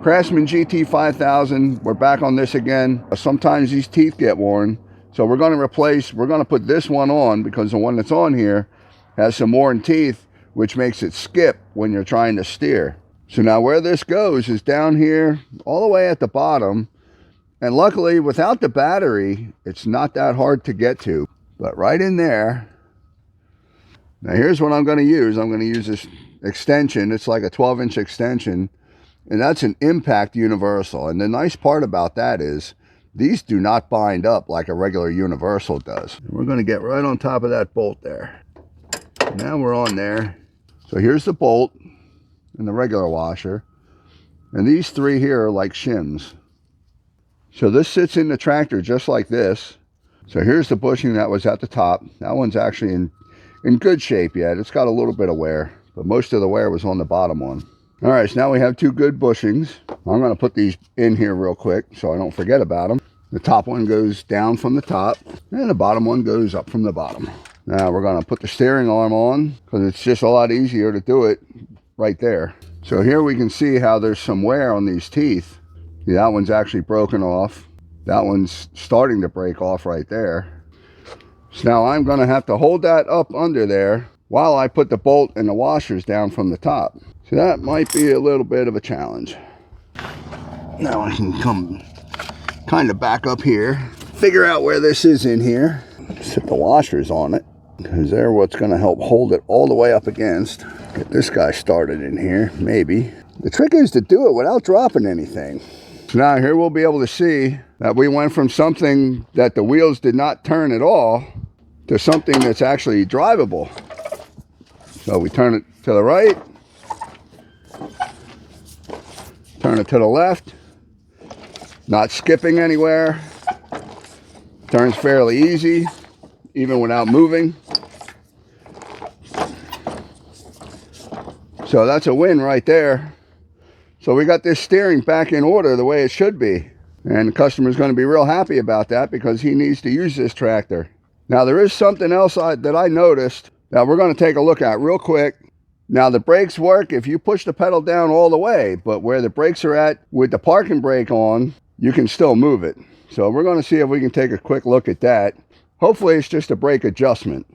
Craftsman GT5000, we're back on this again. Sometimes these teeth get worn, so we're going to put this one on because the one that's on here has some worn teeth, which makes it skip when you're trying to steer. So now where this goes is down here all the way at the bottom, and luckily without the battery it's not that hard to get to, but right in there. Now here's what I'm going to use. I'm going to use this extension. It's like a 12-inch extension, and that's an impact universal. And the nice part about that is these do not bind up like a regular universal does. We're going to get right on top of that bolt there. Now we're on there. So here's the bolt and the regular washer, and these three here are like shims. So this sits in the tractor just like this. So here's the bushing that was at the top. That one's actually in good shape yet. It's got a little bit of wear, but most of the wear was on the bottom one. All right, so now we have two good bushings. I'm going to put these in here real quick so I don't forget about them. The top one goes down from the top, and the bottom one goes up from the bottom. Now we're going to put the steering arm on because it's just a lot easier to do it right there. So here we can see how there's some wear on these teeth. See, that one's actually broken off. That one's starting to break off right there. So now I'm going to have to hold that up under there while I put the bolt and the washers down from the top. So that might be a little bit of a challenge. Now I can come kind of back up here, figure out where this is in here, set the washers on it, because they're what's going to help hold it all the way up against. Get this guy started in here, maybe. The trick is to do it without dropping anything. So now here we'll be able to see that we went from something that the wheels did not turn at all to something that's actually drivable. So we turn it to the right, turn it to the left, not skipping anywhere, turns fairly easy, even without moving. So that's a win right there. So we got this steering back in order the way it should be. And the customer's going to be real happy about that because he needs to use this tractor. Now there is something else that I noticed that we're going to take a look at real quick. Now the brakes work if you push the pedal down all the way, but where the brakes are at with the parking brake on, you can still move it. So we're going to see if we can take a quick look at that. Hopefully it's just a brake adjustment.